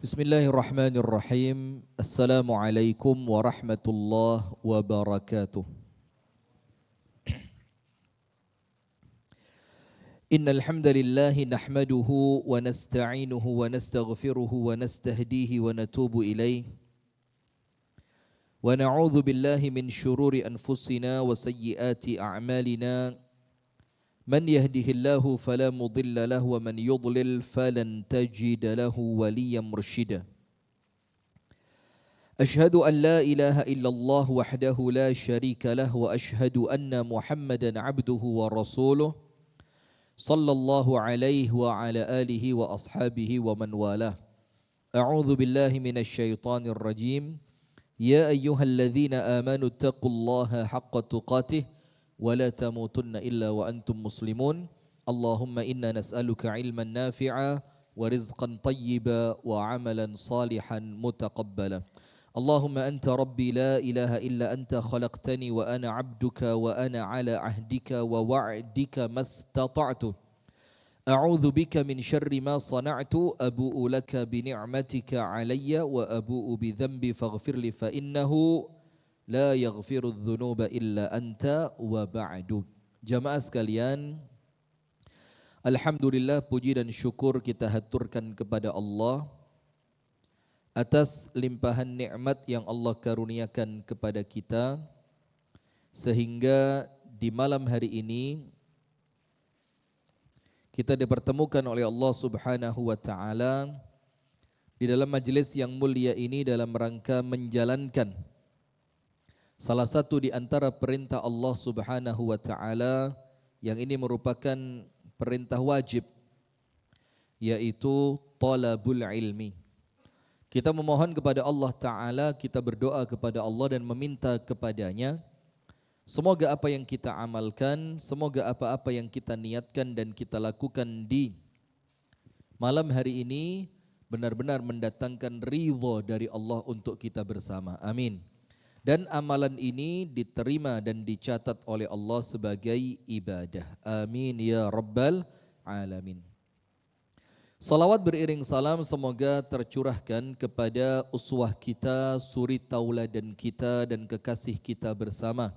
Bismillahirrahmanirrahim. Assalamualaikum warahmatullahi wabarakatuh. Innal hamdalillah nahmaduhu wa nasta'inuhu wa nastaghfiruhu wa nastahdihi wa natubu ilaih. Wa na'udzu billahi min syururi anfusina wa sayyiati a'malina. Man yahdihillahu fala mudilla lahu wa man yudlil falan tajida lahu waliyan mursyida. Ashhadu an la ilaha illallah wahdahu la syarika lah wa ashhadu anna Muhammadan abduhu wa rasuluh sallallahu alaihi wa ala alihi wa ashabihi wa man walah. A'udzu billahi minasy syaithanir rajim. Ya ayyuhalladzina amanu taqullaha haqqa tuqatih wa la tamutunna illa wa antum muslimun. Allahumma inna nas'aluka ilman nafi'a wa rizqan tayyiba wa amalan salihan mutaqabbala. Allahumma anta rabbi la ilaha illa anta khalaqtani wa ana abduka wa ana ala ahdika wa wa'dika mastata'tu. A'udzu bika min syarri ma sana'tu abu'u laka bi ni'matika alayya wa abu'u bi dhanbi faghfirli fa innahu la yaghfiru dzunuba illa anta wa ba'du. Jamaah sekalian, alhamdulillah, puji dan syukur kita haturkan kepada Allah atas limpahan nikmat yang Allah karuniakan kepada kita, sehingga di malam hari ini kita dipertemukan oleh Allah Subhanahu wa taala di dalam majelis yang mulia ini dalam rangka menjalankan salah satu di antara perintah Allah Subhanahu wa taala yang ini merupakan perintah wajib, yaitu talabul ilmi. Kita memohon kepada Allah Ta'ala, kita berdoa kepada Allah dan meminta kepadanya, semoga apa yang kita amalkan, semoga apa-apa yang kita niatkan dan kita lakukan di malam hari ini benar-benar mendatangkan ridha dari Allah untuk kita bersama. Amin. Dan amalan ini diterima dan dicatat oleh Allah sebagai ibadah. Amin ya rabbal alamin. Salawat beriring salam semoga tercurahkan kepada uswah kita, suri tauladan kita dan kekasih kita bersama,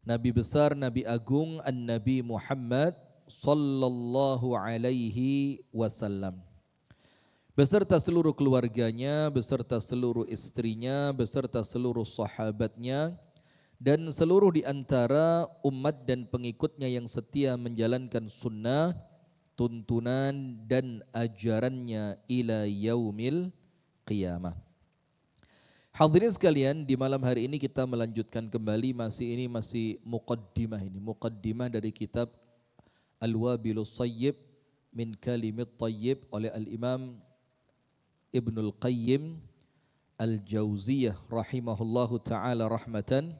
Nabi besar, Nabi agung, An-Nabi Muhammad sallallahu alaihi wasallam, beserta seluruh keluarganya, beserta seluruh istrinya, beserta seluruh sahabatnya, dan seluruh di antara umat dan pengikutnya yang setia menjalankan sunnah, tuntunan dan ajarannya ila yaumil qiyamah. Hadirin sekalian, di malam hari ini kita melanjutkan kembali masih muqaddimah dari kitab Al-Wabilus Sayyib min Kalimit Tayyib oleh Al-Imam Ibnul Qayyim Al-Jauziyah rahimahullahu ta'ala rahmatan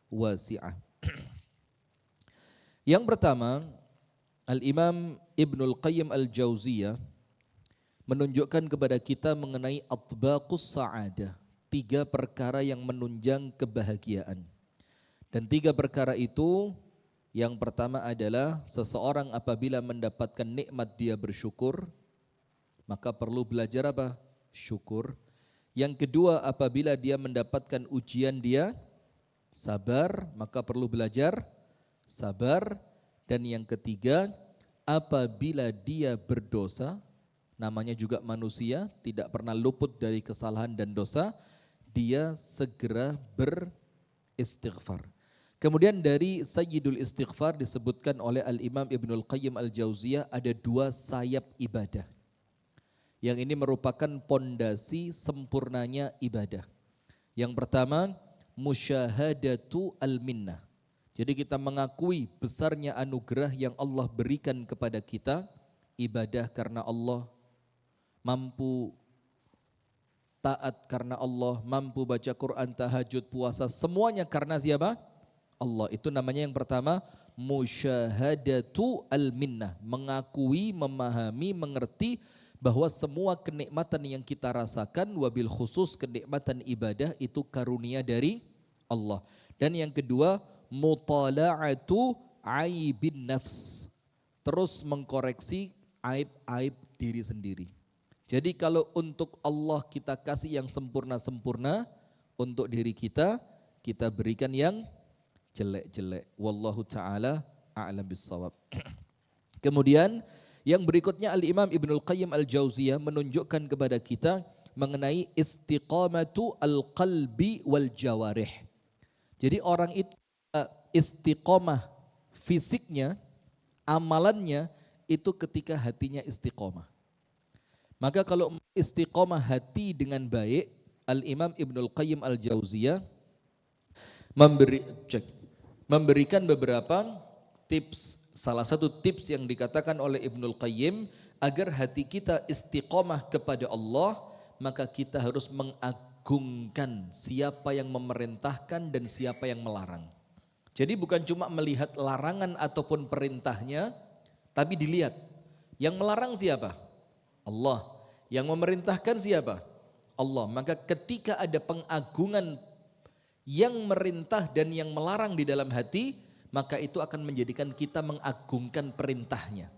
wasi'ah. Yang pertama, Al-Imam Ibnul Qayyim Al-Jauziyah menunjukkan kepada kita mengenai atbaqus sa'adah, 3 perkara yang menunjang kebahagiaan. Dan 3 perkara itu, yang pertama adalah seseorang apabila mendapatkan nikmat dia bersyukur, maka perlu belajar apa? Syukur. Yang kedua, apabila dia mendapatkan ujian dia sabar, maka perlu belajar sabar. Dan yang ketiga, apabila dia berdosa, namanya juga manusia, tidak pernah luput dari kesalahan dan dosa, dia segera beristighfar. Kemudian dari Sayyidul Istighfar disebutkan oleh Al-Imam Ibnul Qayyim Al-Jauziyah ada 2 sayap ibadah. Yang ini merupakan pondasi sempurnanya ibadah. Yang pertama, musyahadatu al-minnah. Jadi kita mengakui besarnya anugerah yang Allah berikan kepada kita, ibadah karena Allah, mampu taat karena Allah, mampu baca Quran, tahajud, puasa, semuanya karena siapa? Allah. Itu namanya yang pertama, musyahadatu al-minnah, mengakui, memahami, mengerti bahwa semua kenikmatan yang kita rasakan, wabil khusus kenikmatan ibadah, itu karunia dari Allah. Dan yang kedua, mutala'atu aibin nafs, terus mengkoreksi aib-aib diri sendiri. Jadi kalau untuk Allah kita kasih yang sempurna-sempurna, untuk diri kita, kita berikan yang jelek-jelek. Wallahu ta'ala a'lam bissawab. Kemudian yang berikutnya Al-Imam Ibnul Qayyim Al-Jauziyah menunjukkan kepada kita mengenai istiqamatu al-qalbi wal jawarih. Jadi orang itu istiqamah fisiknya, amalannya itu ketika hatinya istiqamah. Maka kalau istiqamah hati dengan baik, Al-Imam Ibnul Qayyim Al-Jauziyah memberikan beberapa tips. Salah satu tips yang dikatakan oleh Ibnul Qayyim, agar hati kita istiqamah kepada Allah, maka kita harus mengagungkan siapa yang memerintahkan dan siapa yang melarang. Jadi bukan cuma melihat larangan ataupun perintahnya, tapi dilihat yang melarang siapa? Allah. Yang memerintahkan siapa? Allah. Maka ketika ada pengagungan yang merintah dan yang melarang di dalam hati, maka itu akan menjadikan kita mengagungkan perintahnya.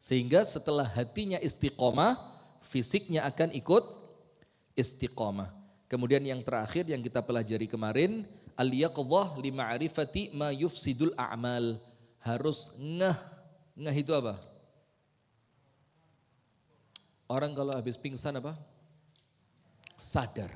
Sehingga setelah hatinya istiqomah, fisiknya akan ikut istiqomah. Kemudian yang terakhir yang kita pelajari kemarin, al-yaqdhah li ma'rifati ma yufsidul a'mal. Harus ngeh. Ngeh itu apa? Orang kalau habis pingsan apa? Sadar.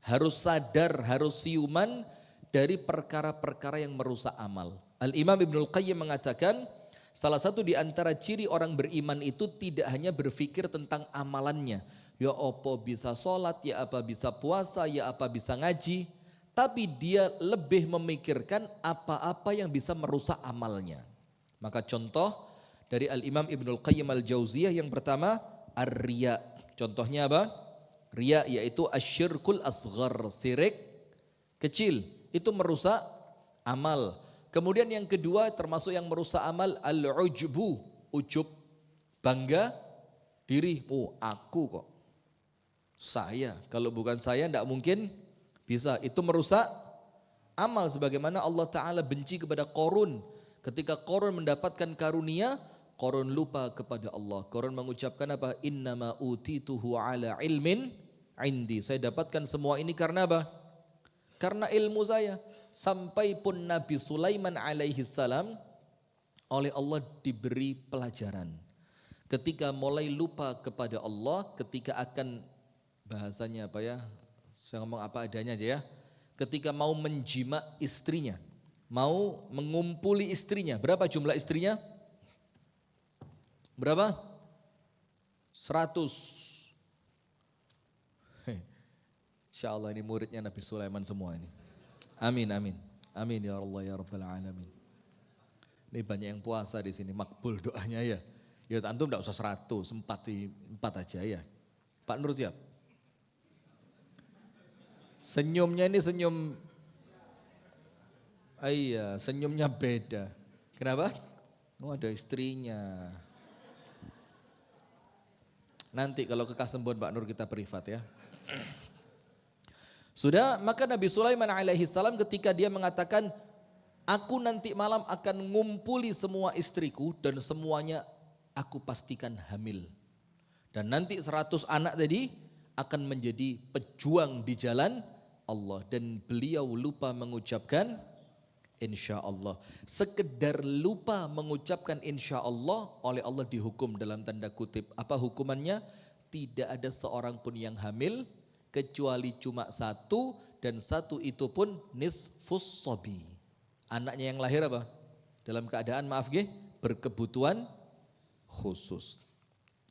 Harus sadar, harus siuman dari perkara-perkara yang merusak amal. Al-Imam Ibnul Qayyim mengatakan, salah satu di antara ciri orang beriman itu tidak hanya berpikir tentang amalannya. Ya apa bisa sholat, ya apa bisa puasa, ya apa bisa ngaji. Tapi dia lebih memikirkan apa-apa yang bisa merusak amalnya. Maka contoh dari Al-Imam Ibnul Qayyim Al-Jauziyah yang pertama, ar-riya. Contohnya apa? Riya yaitu asyirkul asghar, syirik kecil. Itu merusak amal. Kemudian yang kedua termasuk yang merusak amal, al-ujbu, ujub, bangga diri. Oh aku kok, saya, kalau bukan saya tidak mungkin bisa. Itu merusak amal, sebagaimana Allah Ta'ala benci kepada Qarun. Ketika Qarun mendapatkan karunia, Qarun lupa kepada Allah. Qarun mengucapkan apa? Innama utituhu ala ilmin indi. Saya dapatkan semua ini karena apa? Karena ilmu saya. Sampai pun Nabi Sulaiman alaihi salam oleh Allah diberi pelajaran. Ketika mulai lupa kepada Allah, ketika akan, bahasanya apa ya? Saya ngomong apa adanya aja ya. Ketika mau menjima istrinya, mau mengumpuli istrinya. Berapa jumlah istrinya? Berapa? 100. Insya Allah ini muridnya Nabi Sulaiman semua ini. Amin, amin. Amin ya Allah ya Rabbal Alamin. Ini banyak yang puasa di sini, makbul doanya ya. Ya antum enggak usah 100, 4 aja ya. Pak Nur siap? Senyumnya ini senyum, iya senyumnya beda. Kenapa? Oh ada istrinya. Nanti kalau ke Kasembon Pak Nur kita privat ya. Sudah, maka Nabi Sulaiman alaihi salam ketika dia mengatakan, aku nanti malam akan ngumpuli semua istriku dan semuanya aku pastikan hamil. Dan nanti 100 anak tadi akan menjadi pejuang di jalan Allah. Dan beliau lupa mengucapkan insya Allah. Sekedar lupa mengucapkan insya Allah, oleh Allah dihukum dalam tanda kutip. Apa hukumannya? Tidak ada seorang pun yang hamil, kecuali cuma 1, dan 1 itu pun nisfus sobi. Anaknya yang lahir apa? Dalam keadaan maaf berkebutuhan khusus.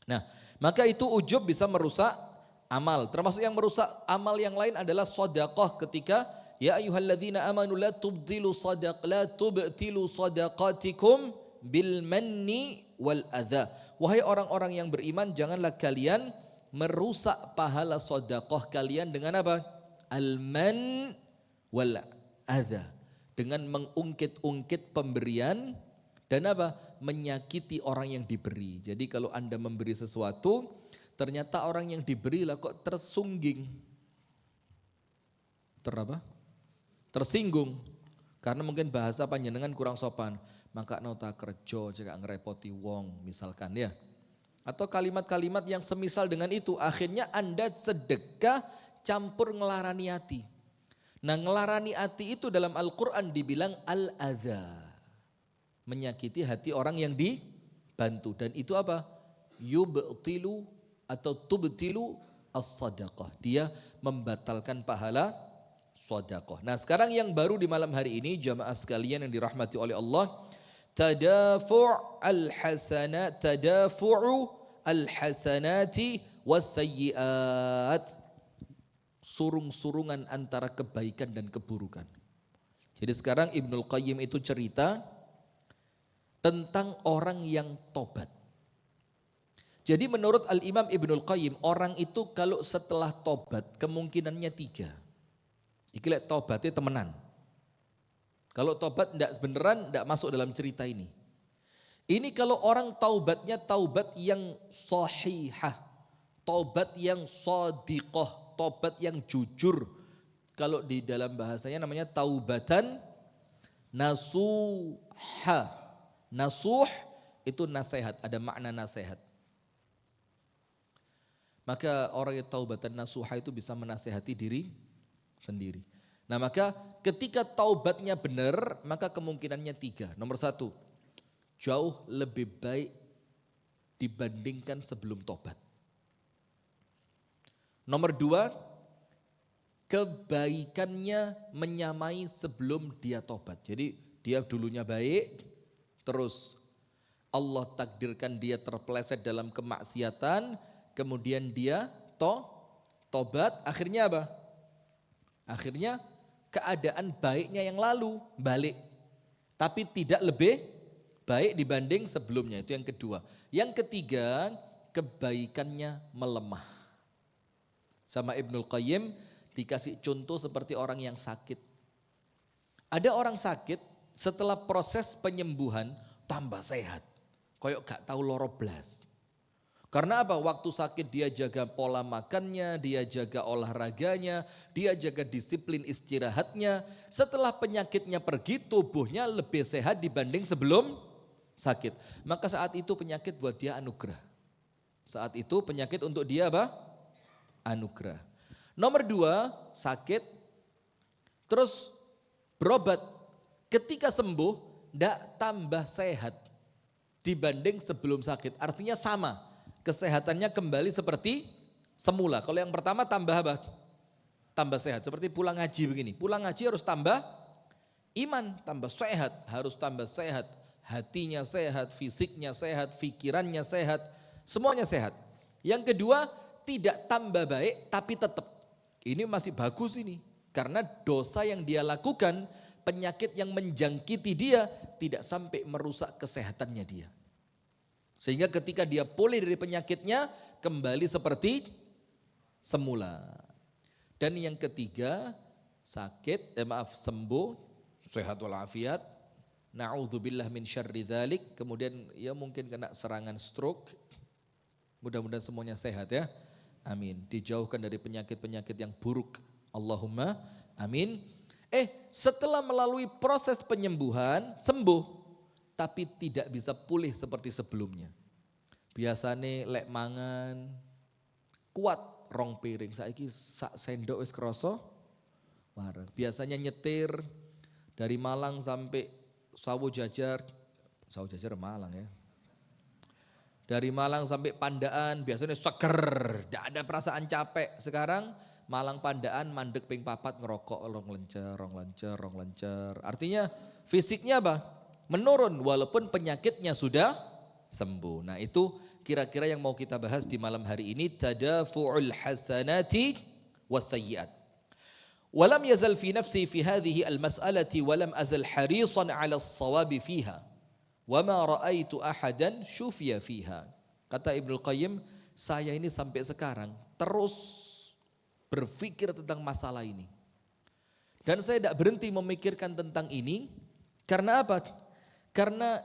Nah, maka itu ujub bisa merusak amal. Termasuk yang merusak amal yang lain adalah sedekah, ketika ya ayyuhalladzina amanu la tubtilu sadaqatikum bil manni wal adza. Wahai orang-orang yang beriman, janganlah kalian merusak pahala sedekah kalian dengan apa? Al-man wal adza. Dengan mengungkit-ungkit pemberian dan apa? Menyakiti orang yang diberi. Jadi kalau Anda memberi sesuatu, ternyata orang yang diberi lah kok tersungging. Tersinggung. Karena mungkin bahasa panjenengan kurang sopan. Maka nota kerja jika ngerepoti wong misalkan ya. atau kalimat-kalimat yang semisal dengan itu. Akhirnya Anda sedekah campur ngelarani hati. Nah, ngelarani hati itu dalam Al-Quran dibilang al-adha, menyakiti hati orang yang dibantu. Dan itu apa? Yubtilu atau tubtilu as-sadaqah. Dia membatalkan pahala sedekah. Nah, sekarang yang baru di malam hari ini jamaah sekalian yang dirahmati oleh Allah, tadafu' al-hasanati was-sayyi'at. Surung-surungan antara kebaikan dan keburukan. Jadi sekarang Ibnul Qayyim itu cerita tentang orang yang tobat. Jadi menurut Al-Imam Ibnul Qayyim, orang itu kalau setelah tobat kemungkinannya 3. Iki lek tobatnya temenan. Kalau tobat tidak beneran, tidak masuk dalam cerita ini. Ini kalau orang taubatnya taubat yang sahihah, taubat yang shadiqah, taubat yang jujur. Kalau di dalam bahasanya namanya taubatan nasuha. Nasuh itu nasihat, ada makna nasihat. Maka orang yang taubatan nasuha itu bisa menasihati diri sendiri. Nah, maka ketika taubatnya benar, maka kemungkinannya 3. Nomor 1, jauh lebih baik dibandingkan sebelum tobat. Nomor 2, kebaikannya menyamai sebelum dia tobat. Jadi dia dulunya baik, terus Allah takdirkan dia terpeleset dalam kemaksiatan, kemudian dia tobat, akhirnya apa? Akhirnya keadaan baiknya yang lalu balik. Tapi tidak lebih baik dibanding sebelumnya, itu yang kedua. Yang ketiga, kebaikannya melemah. Sama Ibnul Qayyim dikasih contoh seperti orang yang sakit. Ada orang sakit setelah proses penyembuhan tambah sehat. Koyok gak tahu loro blas. Karena apa? Waktu sakit dia jaga pola makannya, dia jaga olahraganya, dia jaga disiplin istirahatnya. Setelah penyakitnya pergi, tubuhnya lebih sehat dibanding sebelum sakit. Maka saat itu penyakit buat dia anugerah. Saat itu penyakit untuk dia apa? Anugerah. Nomor 2, sakit, terus berobat. Ketika sembuh, tidak tambah sehat dibanding sebelum sakit. Artinya sama. Kesehatannya kembali seperti semula. Kalau yang pertama tambah apa? Tambah sehat. Seperti pulang haji begini. Pulang haji harus tambah iman, tambah sehat. Harus tambah sehat. Hatinya sehat, fisiknya sehat, pikirannya sehat. Semuanya sehat. Yang kedua, tidak tambah baik tapi tetap. Ini masih bagus ini. Karena dosa yang dia lakukan, penyakit yang menjangkiti dia tidak sampai merusak kesehatannya dia. Sehingga ketika dia pulih dari penyakitnya, kembali seperti semula. Dan yang ketiga, sembuh, sehat walafiat. Na'udzubillah min syarri dzalik. Kemudian ya mungkin kena serangan stroke. Mudah-mudahan semuanya sehat ya. Amin. Dijauhkan dari penyakit-penyakit yang buruk. Allahumma amin. Setelah melalui proses penyembuhan, sembuh. Tapi tidak bisa pulih seperti sebelumnya. Biasanya lek mangan kuat rong piring, saiki sak sendok wis krasa wareg. Biasanya nyetir dari Malang sampai Sawo Jajar Malang ya. Dari Malang sampai Pandaan biasanya seger, tidak ada perasaan capek. Sekarang Malang Pandaan mandek ping 4 ngerokok rong lencer. Artinya fisiknya apa? Menurun walaupun penyakitnya sudah sembuh. Nah itu kira-kira yang mau kita bahas di malam hari ini. Tadafu'ul hasanati was-sayyi'at. Walam yazal fi nafsi fi hadhihi al-mas'alati walam azal harisan ala as-sawabi fiha. Wama ra'aitu ahadan syufiya fiha. Kata Ibnul Qayyim, saya ini sampai sekarang terus berpikir tentang masalah ini. Dan saya tidak berhenti memikirkan tentang ini. Karena apa? Karena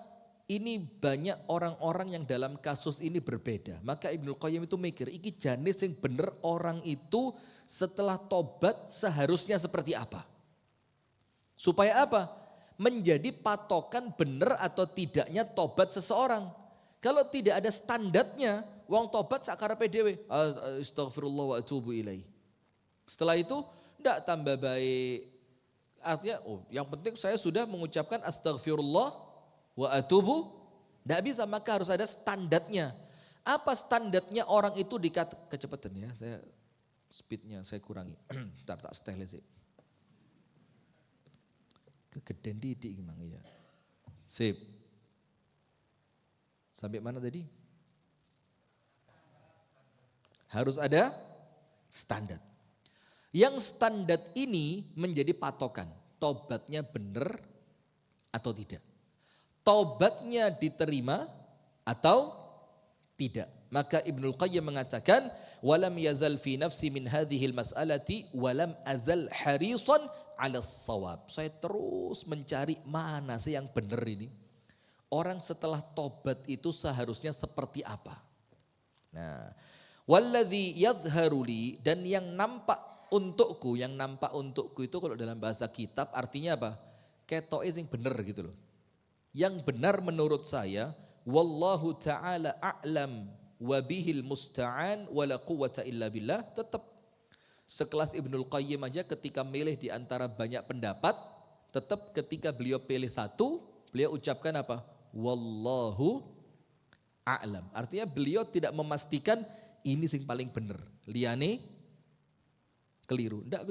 ini banyak orang-orang yang dalam kasus ini berbeda. Maka Ibnul Qayyim itu mikir, iki janis yang bener orang itu setelah tobat seharusnya seperti apa? Supaya apa? Menjadi patokan benar atau tidaknya tobat seseorang. Kalau tidak ada standarnya, wong tobat sakarepe dhewe, astagfirullah wa atubu ilaih. Setelah itu ndak tambah baik. Artinya yang penting saya sudah mengucapkan astagfirullah wa atubu, ndak bisa, maka harus ada standarnya. Apa standarnya orang itu kecepatan ya, speednya saya kurangi. Ntar tak setel sih. Kegedean didik gimana ya. Sip. Sampai mana tadi? Harus ada standar. Yang standar ini menjadi patokan. Tobatnya benar atau tidak. Tobatnya diterima atau tidak. Maka Ibnul Qayyim mengatakan, walam yazal fi nafsi min hadhil mas'alati walam azal harisan 'ala shawab. Saya terus mencari mana sih yang benar ini. Orang setelah tobat itu seharusnya seperti apa? Nah, walladzi yadhharu li, dan yang nampak untukku itu kalau dalam bahasa kitab artinya apa? Ketoke sing bener gitu loh. Yang benar menurut saya, wallahu ta'ala a'lam wa bihil musta'an wa la quwwata illa billah, tetap sekelas Ibnul Qayyim aja ketika milih di antara banyak pendapat, tetap ketika beliau pilih satu, beliau ucapkan apa? Wallahu a'lam. Artinya beliau tidak memastikan ini sing paling benar, liyane keliru. Enggak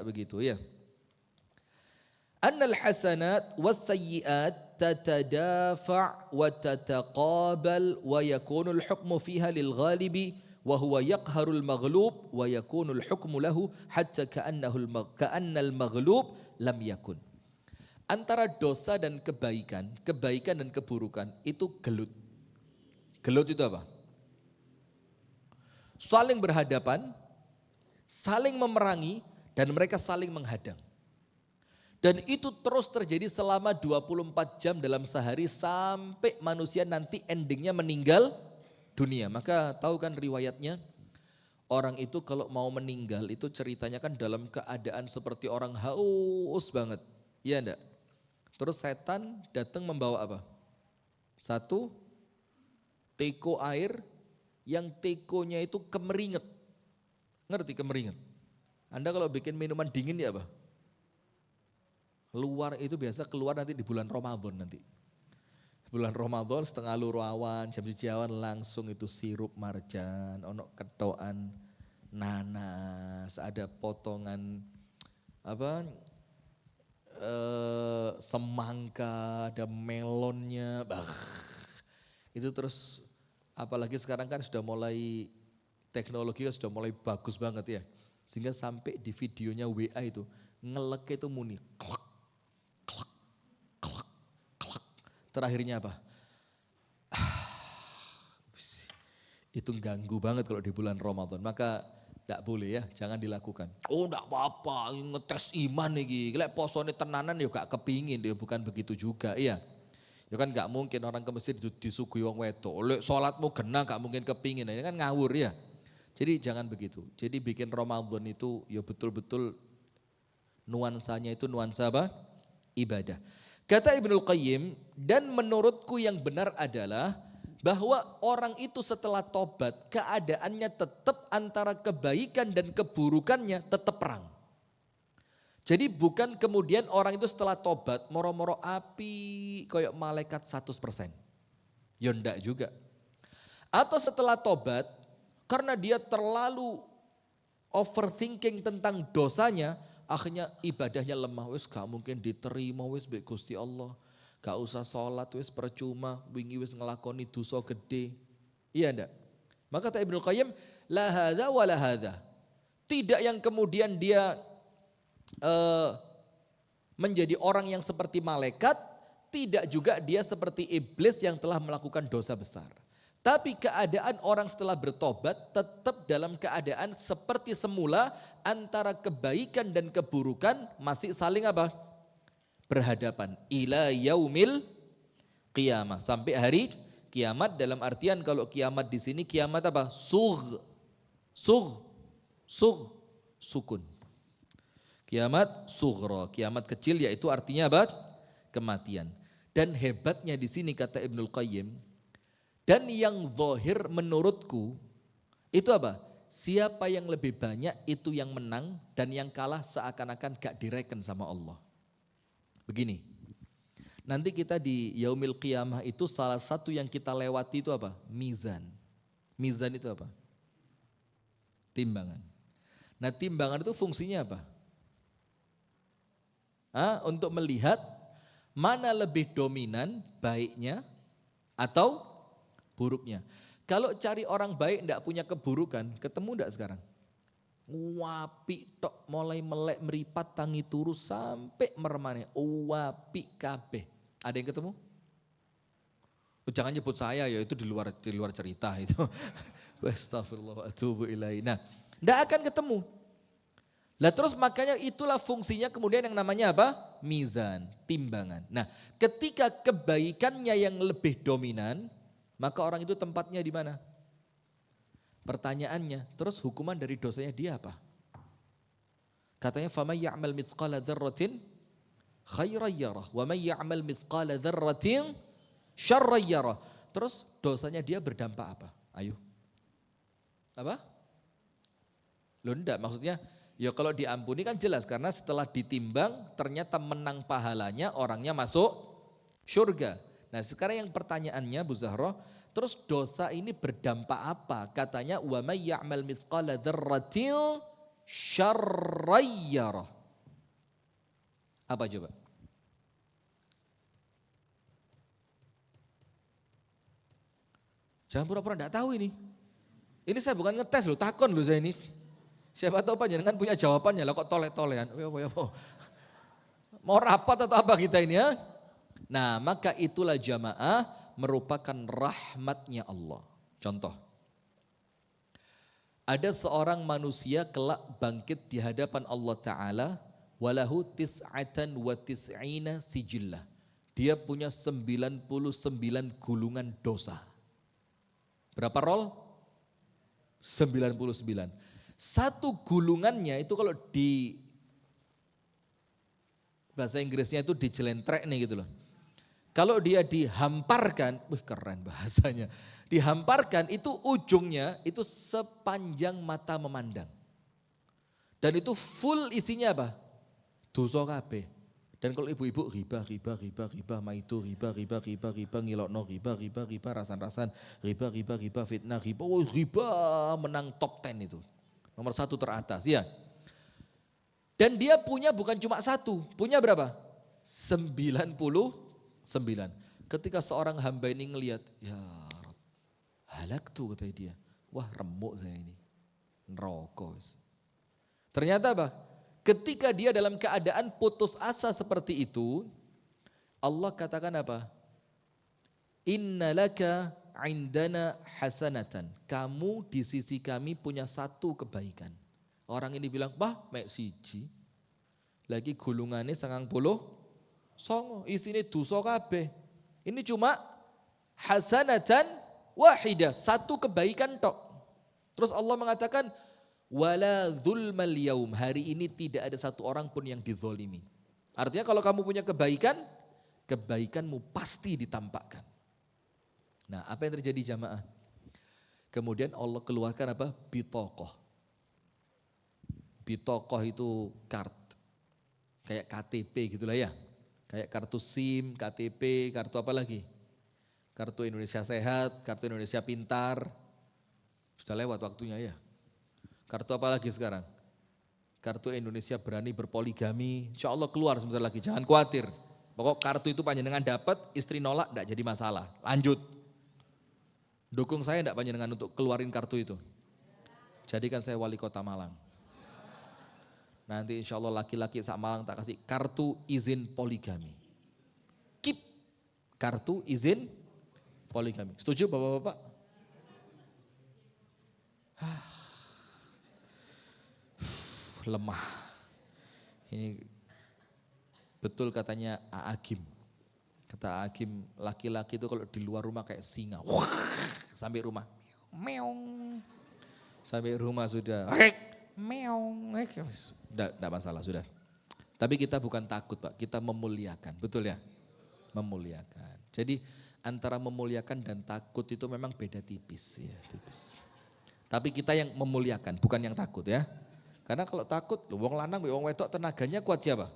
begitu ya. Annal hasanat was sayyiat tatadafa' wa tataqabal wa yakunul hukmu fiha lil ghalibi wa huwa yaqharul maghlub wa yakunul hukmu lahu hatta ka'annal maghlub lam yakun. Antara dosa dan kebaikan dan keburukan itu gelut. Gelut itu apa? Saling berhadapan, saling memerangi, dan mereka saling menghadang. Dan itu terus terjadi selama 24 jam dalam sehari sampai manusia nanti endingnya meninggal dunia. Maka tahu kan riwayatnya, orang itu kalau mau meninggal itu ceritanya kan dalam keadaan seperti orang haus banget. Iya enggak? Terus setan datang membawa apa? Satu teko air yang tekonya itu kemeringet. Ngerti kemeringet? Anda kalau bikin minuman dingin ya apa? Luar itu biasa keluar nanti di bulan Ramadan nanti. Bulan Ramadan setengah luru awan, jam 1 awan langsung itu sirup marjan, ono ketokan nanas, ada potongan apa? Semangka, ada melonnya, itu terus apalagi sekarang kan sudah mulai teknologi sudah mulai bagus banget ya, sehingga sampai di videonya WA itu ngelek itu muni, klak, klak, klak, klak. Terakhirnya apa? Itu ganggu banget kalau di bulan Ramadan, maka tidak boleh ya, jangan dilakukan. Oh tidak apa-apa, ngetes iman nih, lek posone tenanan ya gak kepingin, ya bukan begitu juga, iya. Ya kan gak mungkin orang ke masjid disuguhi wong wedok, lek sholatmu genah gak mungkin kepingin, ini kan ngawur ya. Jadi jangan begitu, jadi bikin Ramadan itu ya betul-betul nuansanya itu nuansa apa? Ibadah. Kata Ibnul Qayyim, dan menurutku yang benar adalah bahwa orang itu setelah tobat keadaannya tetap antara kebaikan dan keburukannya tetap perang. Jadi bukan kemudian orang itu setelah tobat moro-moro api kayak malaikat 100%. Ya enggak juga. Atau setelah tobat karena dia terlalu overthinking tentang dosanya, akhirnya ibadahnya lemah, wis gak mungkin diterima wis mbek Gusti Allah. Gak usah sholat wis percuma, wingi wis ngelakoni dosa gede. Iya enggak? Maka kata Ibnu Qayyim, la hadza wa la hadza. Tidak yang kemudian dia menjadi orang yang seperti malaikat, tidak juga dia seperti iblis yang telah melakukan dosa besar. Tapi keadaan orang setelah bertobat tetap dalam keadaan seperti semula, antara kebaikan dan keburukan masih saling apa? Berhadapan. Ila yaumil qiyamah, sampai hari kiamat. Dalam artian kalau kiamat di sini kiamat apa? Sukun. Kiamat sughra, kiamat kecil, yaitu artinya apa? Kematian. Dan hebatnya di sini kata Ibnul Qayyim, Dan yang zahir menurutku itu apa? Siapa yang lebih banyak itu yang menang dan yang kalah seakan-akan gak direken sama Allah. Begini, nanti kita di Yaumil Qiyamah itu salah satu yang kita lewati itu apa? Mizan. Mizan itu apa? Timbangan. Nah timbangan itu fungsinya apa? Untuk melihat mana lebih dominan baiknya atau buruknya. Kalau cari orang baik tidak punya keburukan, ketemu enggak sekarang? Wapi tok mulai melek meripat tangi turu sampai meremane. Wapi kabeh. Ada yang ketemu? Oh, jangan nyebut saya ya, itu di luar cerita itu. Astagfirullah wa atubu ilaihi. Nah, enggak akan ketemu. Lah terus makanya itulah fungsinya kemudian yang namanya apa? Mizan, timbangan. Nah, ketika kebaikannya yang lebih dominan, maka orang itu tempatnya di mana? Pertanyaannya, terus hukuman dari dosanya dia apa? Katanya, فَمَنْ يَعْمَلْ مِثْقَالَ ذَرَّةٍ خَيْرًا يَرَهُ وَمَنْ يَعْمَلْ مِثْقَالَ ذَرَّةٍ شَرًّا يَرَهُ. Terus dosanya dia berdampak apa? Ayo. Apa? Loh enggak, maksudnya ya kalau diampuni kan jelas karena setelah ditimbang ternyata menang pahalanya orangnya masuk surga. Nah sekarang yang pertanyaannya Bu Zahroh, terus dosa ini berdampak apa? Katanya wa may ya'mal mithqala dzarratin syarran yarah. Apa coba? Jangan pura-pura enggak tahu ini. Ini saya bukan ngetes loh, takon loh saya ini. Siapa tahu panjenengan punya jawabannya lah kok tole-tolean. Mau rapat atau apa kita ini ya? Nah maka itulah jamaah merupakan rahmatnya Allah. Contoh. Ada seorang manusia kelak bangkit di hadapan Allah Ta'ala. Walahu tis'atan wa tis'ina sijillah. Dia punya 99 gulungan dosa. Berapa roll? 99. Satu gulungannya itu kalau di bahasa Inggrisnya itu dijelentrek nih gitu loh. Kalau dia dihamparkan, wih keren bahasanya. Dihamparkan itu ujungnya itu sepanjang mata memandang. Dan itu full isinya apa? Dosa kabeh. Dan kalau ibu-ibu riba, maitu, riba, ngilokno, riba, rasan-rasan, riba, fitnah, riba, riba menang top 10 itu. Nomor 1 teratas ya. Dan dia punya bukan cuma satu, punya berapa? 99. Ketika seorang hamba ini ngelihat, ya Rabb, halak tuh katanya dia. Wah remuk saya ini, neraka. Ternyata apa? Ketika dia dalam keadaan putus asa seperti itu, Allah katakan apa? Inna laka indana hasanatan. Kamu di sisi kami punya satu kebaikan. Orang ini bilang, bah mek siji. Lagi gulungannya 90 songo, isine dosa kabeh. Ini cuma hasanatan wahidah, satu kebaikan tok. Terus Allah mengatakan, wala dzulmal yaum, hari ini tidak ada satu orang pun yang dizolimi. Artinya kalau kamu punya kebaikan, kebaikanmu pasti ditampakkan. Nah apa yang terjadi jamaah? Kemudian Allah keluarkan apa? Bitokoh. Bitokoh itu kayak KTP gitulah ya. Kayak kartu SIM, KTP, kartu apa lagi? Kartu Indonesia Sehat, kartu Indonesia Pintar. Sudah lewat waktunya ya. Kartu apa lagi sekarang? Kartu Indonesia Berani Berpoligami. Insya Allah keluar sebentar lagi, jangan khawatir. Pokok kartu itu panjenengan dapat, istri nolak tidak jadi masalah. Lanjut. Dukung saya tidak panjenengan untuk keluarin kartu itu. Jadikan saya wali kota Malang. Nanti insya Allah laki-laki sak Malang tak kasih kartu izin poligami. Keep kartu izin poligami. Setuju bapak-bapak? Lemah. Ini betul katanya A'agim. Kata A'agim, laki-laki itu kalau di luar rumah kayak singa. Wah, sampai rumah. Meong. Sampai rumah sudah. Meong. Enggak masalah sudah. Tapi kita bukan takut Pak, kita memuliakan. Betul ya? Memuliakan. Jadi antara memuliakan dan takut itu memang beda tipis ya, tipis. Tapi kita yang memuliakan, bukan yang takut ya. Karena kalau takut, wong lanang, wong wedok tenaganya kuat siapa?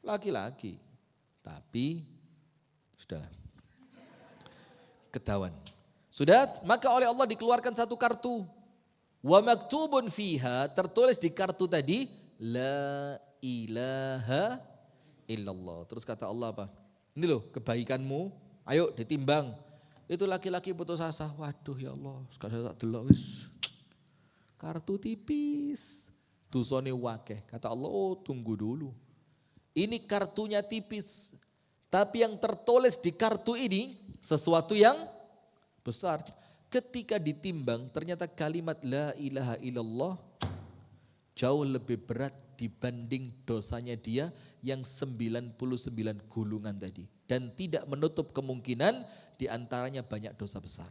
Laki-laki. Tapi sudahlah. Ketahuan. Sudah, maka oleh Allah dikeluarkan satu kartu. Wa maktubun fiha, tertulis di kartu tadi, la ilaha illallah. Terus kata Allah apa? Ini loh kebaikanmu, ayo ditimbang. Itu laki-laki putus asa, waduh ya Allah, sekarang tak delok wis. Kartu tipis, dosane wakeh. Kata Allah, oh tunggu dulu. Ini kartunya tipis, tapi yang tertulis di kartu ini sesuatu yang besar. Ketika ditimbang ternyata kalimat la ilaha illallah jauh lebih berat dibanding dosanya dia yang 99 gulungan tadi. Dan tidak menutup kemungkinan diantaranya banyak dosa besar.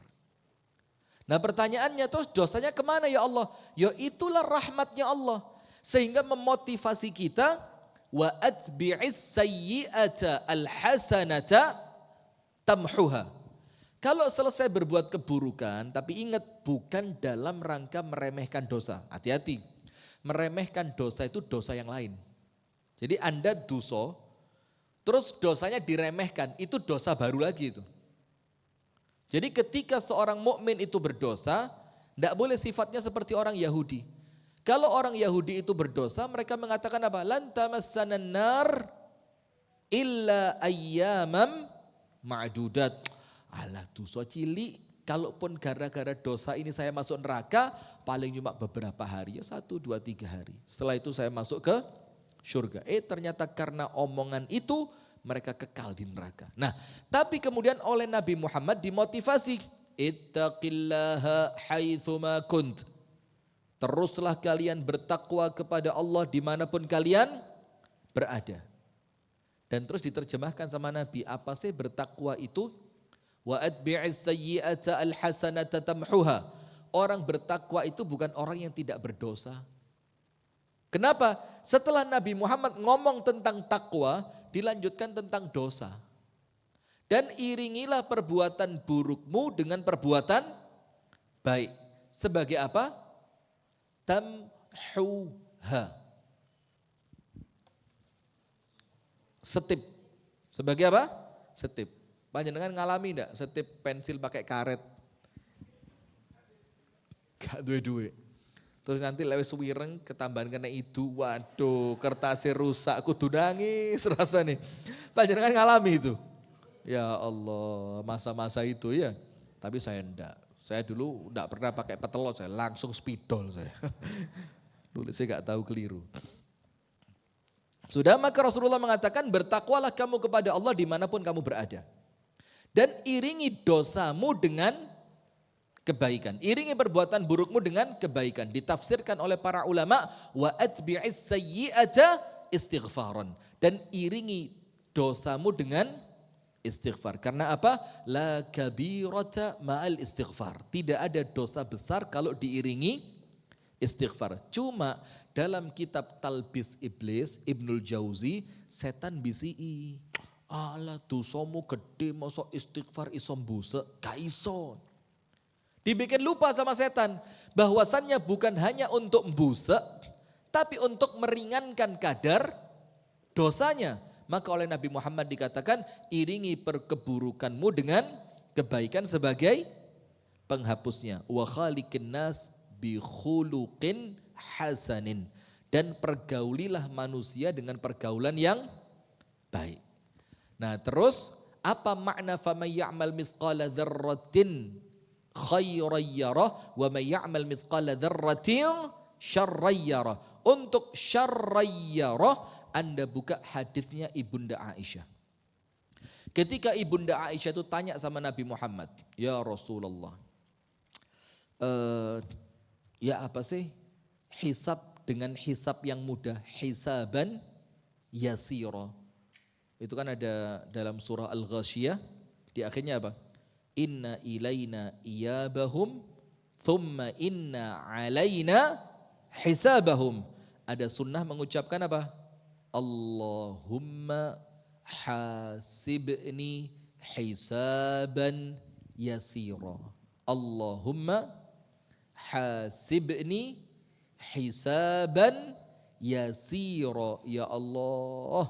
Nah pertanyaannya terus dosanya kemana ya Allah? Ya itulah rahmatnya Allah. Sehingga memotivasi kita wa atbi'is sayyi'ata alhasanata tamhuha. Kalau selesai berbuat keburukan, tapi ingat bukan dalam rangka meremehkan dosa. Hati-hati, meremehkan dosa itu dosa yang lain. Jadi Anda dosa, terus dosanya diremehkan, itu dosa baru lagi itu. Jadi ketika seorang mukmin itu berdosa, tidak boleh sifatnya seperti orang Yahudi. Kalau orang Yahudi itu berdosa, mereka mengatakan apa? Lan tamassanan nar illa ayyamam ma'dudat. Alah dosa cilik, kalaupun gara-gara dosa ini saya masuk neraka, paling cuma beberapa hari, ya 1, 2, 3 hari. Setelah itu saya masuk ke surga. Ternyata karena omongan itu mereka kekal di neraka. Nah, tapi kemudian oleh Nabi Muhammad dimotivasi, ittaqillaha haitsuma kunt. Teruslah kalian bertakwa kepada Allah dimanapun kalian berada. Dan terus diterjemahkan sama Nabi, apa sih bertakwa itu? Wa atbi'is sayyi'ata alhasanata tamhuha. Orang bertakwa itu bukan orang yang tidak berdosa. Kenapa? Setelah Nabi Muhammad ngomong tentang takwa, dilanjutkan tentang dosa. Dan iringilah perbuatan burukmu dengan perbuatan baik. Sebagai apa? Tamhuha. Setip. Sebagai apa? Setip. Panjenengan ngalami enggak setip pensil pakai karet? Gak duwe-duwe. Terus nanti lewes wireng ketambahan kena itu, waduh kertasnya rusak, kudu nangis rasanya. Panjenengan ngalami itu? Ya Allah, masa-masa itu ya. Tapi saya enggak. Saya dulu enggak pernah pakai petelot, saya langsung spidol saya. Dulu saya enggak tahu keliru. Sudah, maka Rasulullah mengatakan bertakwalah kamu kepada Allah dimanapun kamu berada. Dan iringi dosamu dengan kebaikan. Iringi perbuatan burukmu dengan kebaikan. Ditafsirkan oleh para ulama, wa atbi'is sayyi'ata istighfaran. Dan iringi dosamu dengan istighfar. Karena apa? La kabirata ma'al istighfar. Tidak ada dosa besar kalau diiringi istighfar. Cuma dalam kitab Talbis Iblis, Ibnul Jauzi, setan bisi. Alah dosamu gede, masa istighfar iso mbusek? Gak iso. Dibikin lupa sama setan bahwasannya bukan hanya untuk mbusek, tapi untuk meringankan kadar dosanya. Maka oleh Nabi Muhammad dikatakan iringi perkeburukanmu dengan kebaikan sebagai penghapusnya. Wa khaliqin nas bi khuluqin hasanin. Dan pergaulilah manusia dengan pergaulan yang baik. Nah terus apa makna faman ya'mal mithqala dzarratin khairan yarah wa man ya'mal mithqala dzarratin syarran yarah. Untuk syarran yarah Anda buka hadisnya Ibunda Aisyah. Ketika Ibunda Aisyah itu tanya sama Nabi Muhammad, ya Rasulullah, ya apa sih hisab dengan hisab yang mudah, hisaban yasira. Itu kan ada dalam surah Al-Ghasyiyah, di akhirnya apa? Inna ilaina iyabahum, thumma inna alaina hisabahum. Ada sunnah mengucapkan apa? Allahumma hasibni hisaban yasira. Allahumma hasibni hisaban yasira. Ya Allah,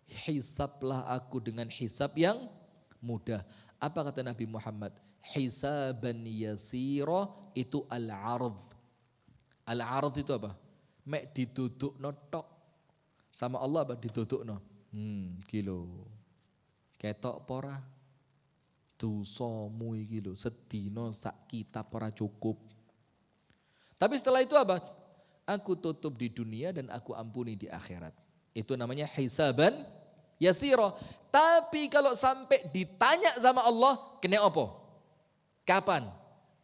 hisablah aku dengan hisab yang mudah. Apa kata Nabi Muhammad? Hisaban yasira itu al-'ardh. Al-'ardh itu apa? Mek diduduk notok. Sama Allah apa? Diduduk no. Kilo. Ketok pora. Dosamu iki lho, sedina sak kitab ora cukup. Tapi setelah itu apa? Aku tutup di dunia dan aku ampuni di akhirat. Itu namanya hisaban yasira. Tapi kalau sampai ditanya sama Allah, kena apa? Kapan?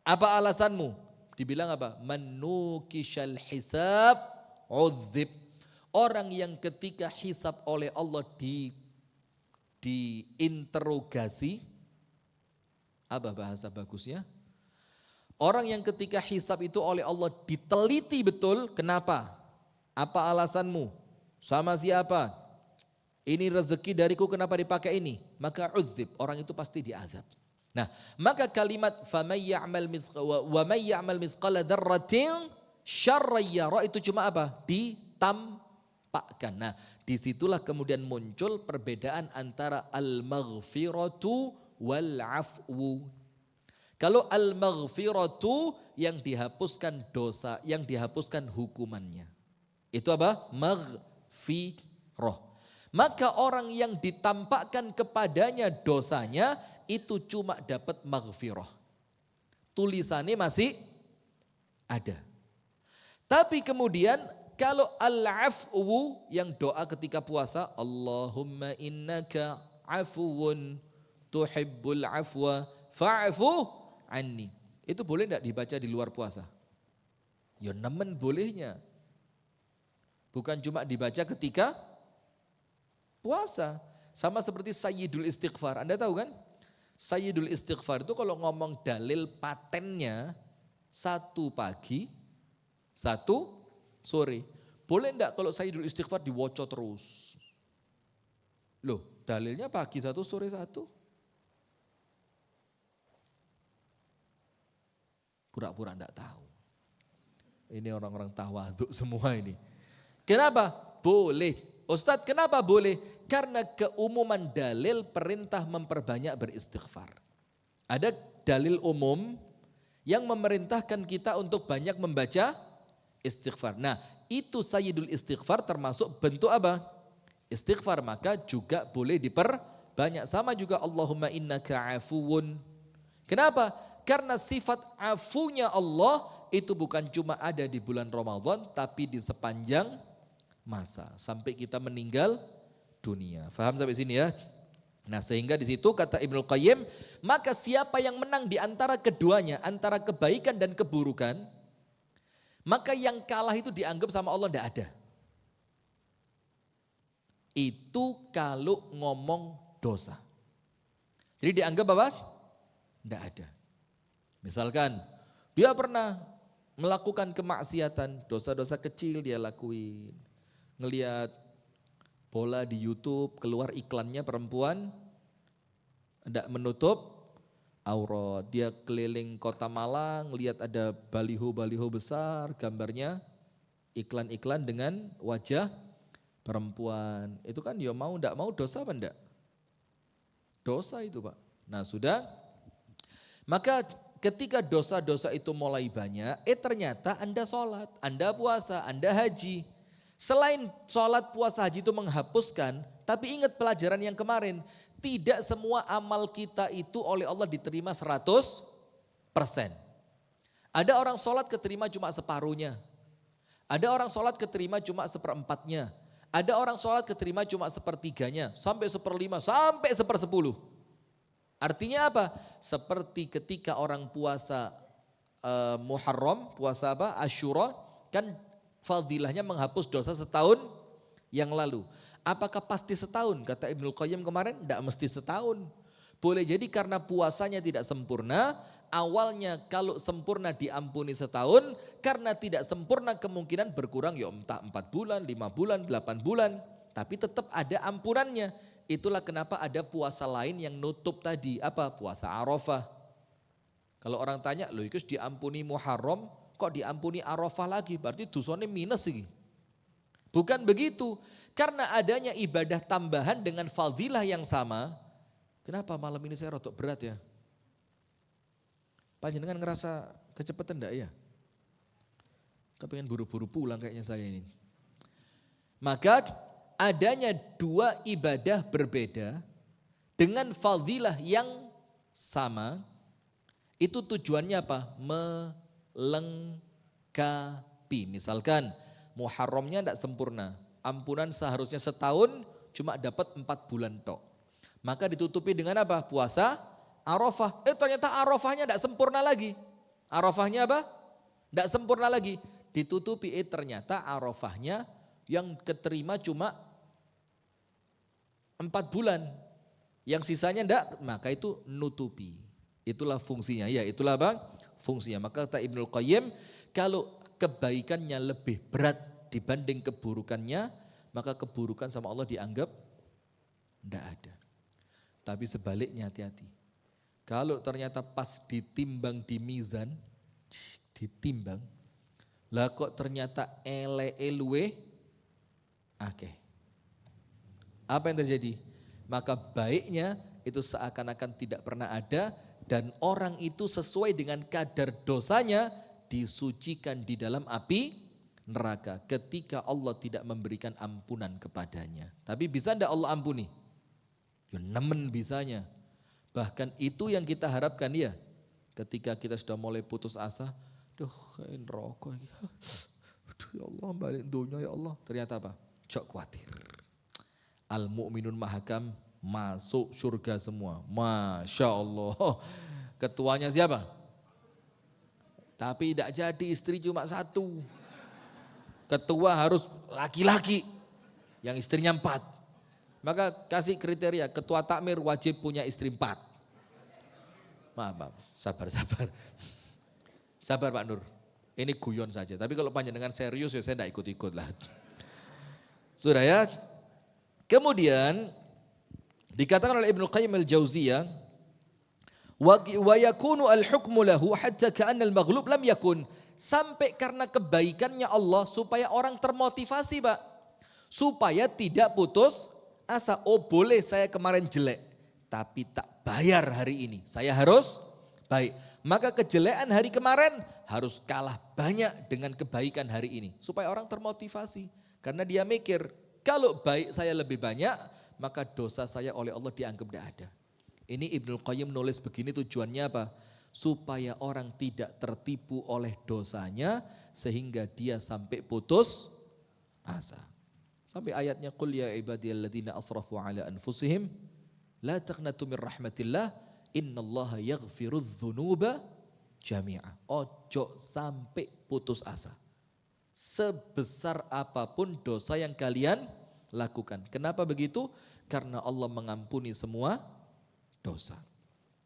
Apa alasanmu? Dibilang apa? Manukishal hisab udzib. Orang yang ketika hisab oleh Allah diinterogasi, apa bahasa bagusnya? Orang yang ketika hisab itu oleh Allah diteliti betul, kenapa? Apa alasanmu? Sama siapa? Ini rezeki dariku, kenapa dipakai ini? Maka udzib, orang itu pasti diazab. Nah, maka kalimat faman ya'mal mithqala dzarratin syarran yara itu cuma apa? Ditampakkan. Nah, disitulah kemudian muncul perbedaan antara al-maghfiratu wal-'afwu. Kalau al-maghfiratu yang dihapuskan dosa, yang dihapuskan hukumannya. Itu apa? Maghfirah. Maka orang yang ditampakkan kepadanya dosanya itu cuma dapat maghfirah. Tulisannya masih ada. Tapi kemudian kalau al-'afwu yang doa ketika puasa, Allahumma innaka 'afuwun tuhibbul 'afwa fa'fu anni. Itu boleh enggak dibaca di luar puasa? Ya nemen bolehnya. Bukan cuma dibaca ketika puasa. Sama seperti Sayyidul Istighfar. Anda tahu kan? Sayyidul Istighfar itu kalau ngomong dalil patennya, satu pagi, satu sore. Boleh enggak kalau Sayyidul Istighfar diwoco terus? Loh, dalilnya pagi satu, sore satu. Pura-pura enggak tahu. Ini orang-orang tawaduk semua ini. Kenapa? Boleh. Ustadz, kenapa boleh? Karena keumuman dalil perintah memperbanyak beristighfar. Ada dalil umum yang memerintahkan kita untuk banyak membaca istighfar. Nah, itu Sayyidul Istighfar termasuk bentuk apa? Istighfar, maka juga boleh diperbanyak. Sama juga Allahumma innaka afuwun. Kenapa? Karena sifat afunya Allah itu bukan cuma ada di bulan Ramadan, tapi di sepanjang masa sampai kita meninggal dunia. Faham sampai sini ya? Nah, sehingga di situ kata Ibnul Qayyim, maka siapa yang menang di antara keduanya, antara kebaikan dan keburukan, maka yang kalah itu dianggap sama Allah tidak ada. Itu kalau ngomong dosa. Jadi dianggap apa? Tidak ada. Misalkan dia pernah melakukan kemaksiatan, dosa-dosa kecil dia lakuin. Ngelihat bola di YouTube, keluar iklannya perempuan, tidak menutup aurat. Dia keliling kota Malang, lihat ada baliho-baliho besar, gambarnya iklan-iklan dengan wajah perempuan. Itu kan ya mau tidak mau dosa apa enggak? Dosa itu Pak. Nah sudah, maka ketika dosa-dosa itu mulai banyak, ternyata Anda sholat, Anda puasa, Anda haji. Selain sholat, puasa, haji itu menghapuskan, tapi ingat pelajaran yang kemarin, tidak semua amal kita itu oleh Allah diterima 100%. Ada orang sholat keterima cuma separuhnya. Ada orang sholat keterima cuma seperempatnya. Ada orang sholat keterima cuma sepertiganya, sampai seperlima, sampai sepersepuluh. Artinya apa? Seperti ketika orang puasa Muharram, puasa apa? Asyura, kan fadilahnya menghapus dosa setahun yang lalu. Apakah pasti setahun? Kata Ibnul Qayyim kemarin, tidak mesti setahun. Boleh jadi karena puasanya tidak sempurna, awalnya kalau sempurna diampuni setahun, karena tidak sempurna kemungkinan berkurang ya entah 4 bulan, 5 bulan, 8 bulan. Tapi tetap ada ampunannya. itulah kenapa ada puasa lain yang nutup tadi. Apa? Puasa Arafah. Kalau orang tanya, loh itu diampuni Muharram, kok diampuni Arafah lagi? Berarti dosanya minus ini. Bukan begitu. Karena adanya ibadah tambahan dengan fadilah yang sama. Kenapa malam ini saya rotok berat ya? Panjenengan ngerasa kecepatan enggak ya? Kepengen buru-buru pulang kayaknya saya ini. Maka adanya dua ibadah berbeda dengan fadilah yang sama, itu tujuannya apa? Melengkapi. Misalkan Muharramnya tidak sempurna, ampunan seharusnya setahun cuma dapat 4 bulan tok. Maka ditutupi dengan apa? Puasa Arafah. Ternyata Arafahnya tidak sempurna lagi. Arafahnya apa? Tidak sempurna lagi. Ditutupi ternyata Arafahnya yang keterima cuma 4 bulan. Yang sisanya tidak, maka itu nutupi. Itulah fungsinya. Ya, itulah apa? Fungsinya. Maka kata Ibnul Qayyim, kalau kebaikannya lebih berat dibanding keburukannya, maka keburukan sama Allah dianggap tidak ada. Tapi sebaliknya hati-hati. Kalau ternyata pas ditimbang di mizan, ditimbang, lah kok ternyata ele-elwe, oke. Apa yang terjadi? Maka baiknya itu seakan-akan tidak pernah ada dan orang itu sesuai dengan kadar dosanya disucikan di dalam api neraka ketika Allah tidak memberikan ampunan kepadanya. Tapi bisa tidak Allah ampuni? Ya nemen bisanya. Bahkan itu yang kita harapkan ya. Ketika kita sudah mulai putus asa, duh kayak neraka lagi. Aduh ya Allah balik dunia ya Allah. Ternyata apa? Jok khawatir. Al-mu'minun mahakam masuk surga semua. Masya Allah. Ketuanya siapa? Tapi tidak jadi, istri cuma satu. Ketua harus laki-laki. Yang istrinya 4. Maka kasih kriteria, ketua takmir wajib punya istri 4. Maaf, sabar. Sabar Pak Nur, ini guyon saja. Tapi kalau panjenengan serius ya saya tidak ikut-ikut lah. Sudah ya. Kemudian dikatakan oleh Ibnu Qayyim al-Jauziyah, wa yakunu al-hukmu lahu hatta ka'anna al-maghlub lam yakun. Sampai karena kebaikannya Allah supaya orang termotivasi Pak. Supaya tidak putus asa. Oh boleh saya kemarin jelek, tapi tak bayar hari ini. Saya harus baik. Maka kejelekan hari kemarin harus kalah banyak dengan kebaikan hari ini. Supaya orang termotivasi. Karena dia mikir, kalau baik saya lebih banyak, maka dosa saya oleh Allah dianggap tidak ada. Ini Ibnul Qayyim nulis begini tujuannya apa? Supaya orang tidak tertipu oleh dosanya sehingga dia sampai putus asa. Sampai ayatnya qul ya ibadiyalladzina asrafu ala anfusihim la taqnatu min rahmatillah innallaha yaghfirudz dzunuba jami'a. Ojo sampai putus asa. Sebesar apapun dosa yang kalian lakukan. Kenapa begitu? Karena Allah mengampuni semua dosa.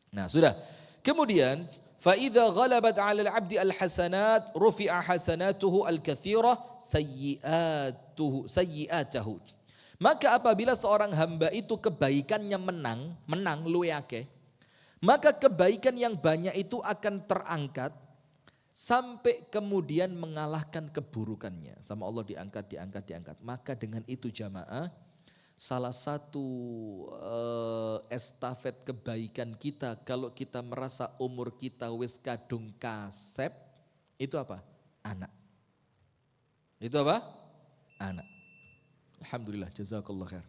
Nah, sudah. Kemudian فَإِذَا غَلَبَتْ عَلَى الْعَبْدِ الْحَسَنَاتِ رُفِعَ حَسَنَاتُهُ الْكَثِيرَةِ سَيِّئَاتَهُ. Maka apabila seorang hamba itu kebaikannya menang luwe akeh, maka kebaikan yang banyak itu akan terangkat sampai kemudian mengalahkan keburukannya. Sama Allah diangkat. Maka dengan itu jamaah, salah satu estafet kebaikan kita kalau kita merasa umur kita wis kadung kasep, itu apa? Anak. Itu apa? Anak. Alhamdulillah, jazakallah khair.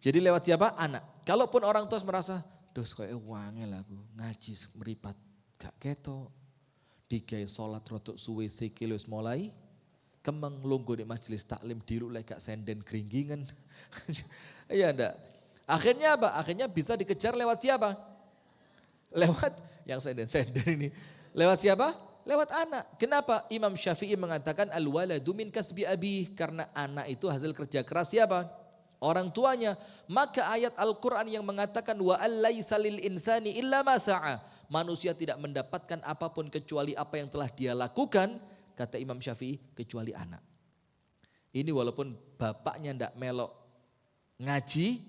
Jadi lewat siapa? Anak. Kalaupun orang tua merasa, dos kayak wangel aku ngaji meripat gak ketok. Dikai sholat rotok suwe sikil wis mulai kemeng lungguh di majelis taklim diru lek gak senden gringgingan. Iya ndak? Akhirnya apa? Akhirnya bisa dikejar lewat siapa? Lewat yang senden-senden ini. Lewat siapa? Lewat anak. Kenapa? Imam Syafi'i mengatakan al-waladu min kasbi abi, karena anak itu hasil kerja keras siapa? Orang tuanya. Maka ayat Al-Qur'an yang mengatakan wa allaisa lil insani illa ma sa'a. Manusia tidak mendapatkan apapun kecuali apa yang telah dia lakukan, kata Imam Syafi'i, kecuali anak. Ini walaupun bapaknya ndak melok ngaji,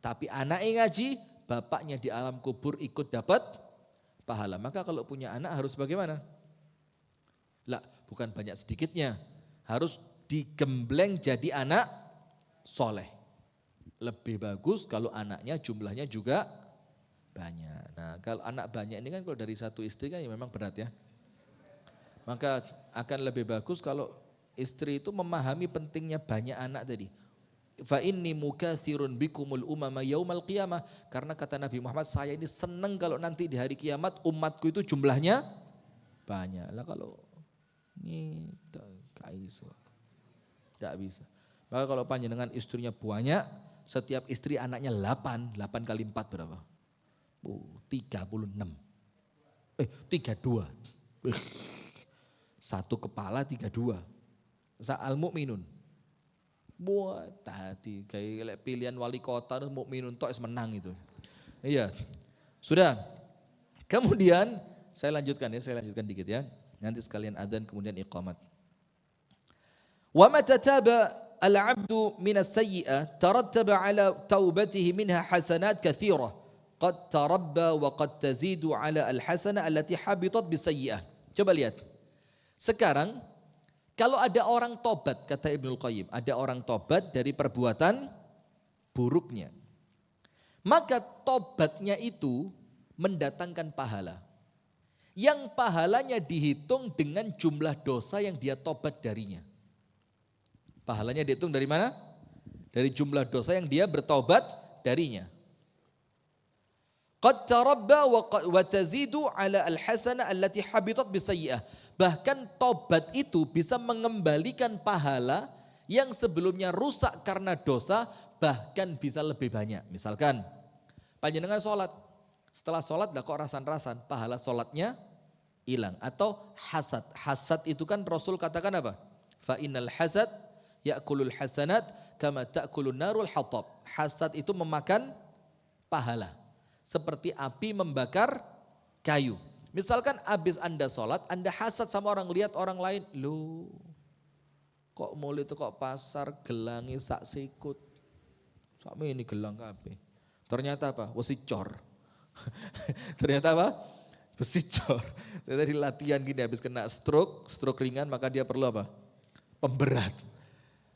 tapi anaknya ngaji, bapaknya di alam kubur ikut dapat pahala. Maka kalau punya anak harus bagaimana? Lah, bukan banyak sedikitnya, harus digembleng jadi anak soleh. Lebih bagus kalau anaknya jumlahnya juga banyak. Nah, kalau anak banyak ini kan kalau dari satu istri kan ya memang berat ya. Maka akan lebih bagus kalau istri itu memahami pentingnya banyak anak tadi. Fa inni mukatsirun bikumul umama yaumal qiyamah. Karena kata Nabi Muhammad, saya ini senang kalau nanti di hari kiamat umatku itu jumlahnya banyak. Lah kalau ini tidak bisa. Maka kalau panjenengan istrinya banyak, setiap istri anaknya 8 kali 4 berapa? 36. 32. Satu kepala 32. Sa'al mu'minun. Buat tadi kayak pilihan wali kota mukminun tok menang itu. Iya. Sudah. Kemudian saya lanjutkan dikit ya. Nanti sekalian adzan kemudian iqamat. Wa mata taba al-'abdu min as-sayyi'ah tarattaba 'ala taubatihi minha hasanat katsirah qad tarabba wa qad tazidu 'ala al-hasanah allati habitat bis-sayyi'ah. Coba lihat. Sekarang kalau ada orang tobat, kata Ibnul Qayyim, ada orang tobat dari perbuatan buruknya. Maka tobatnya itu mendatangkan pahala. Yang pahalanya dihitung dengan jumlah dosa yang dia tobat darinya. Pahalanya dihitung dari mana? Dari jumlah dosa yang dia bertobat darinya. Qad tarabba wa tazidu ala al-hasanah allati habitat bisayyi'ah. Bahkan tobat itu bisa mengembalikan pahala yang sebelumnya rusak karena dosa, bahkan bisa lebih banyak. Misalkan panjenengan sholat, setelah sholat kok rasan-rasan, pahala sholatnya hilang. Atau hasad, hasad itu kan Rasul katakan apa? Fa innal hasad ya'kulul hasanat kama ta'kulun narul hatab. Hasad itu memakan pahala, seperti api membakar kayu. Misalkan habis Anda sholat, Anda hasad sama orang, lihat orang lain, loh kok mulai itu kok pasar gelangi sak sikut. Sama ini gelang kabeh. Ternyata apa? Wesi cor. Ternyata apa? Besi cor. Ternyata di latihan gini habis kena stroke ringan, maka dia perlu apa? Pemberat.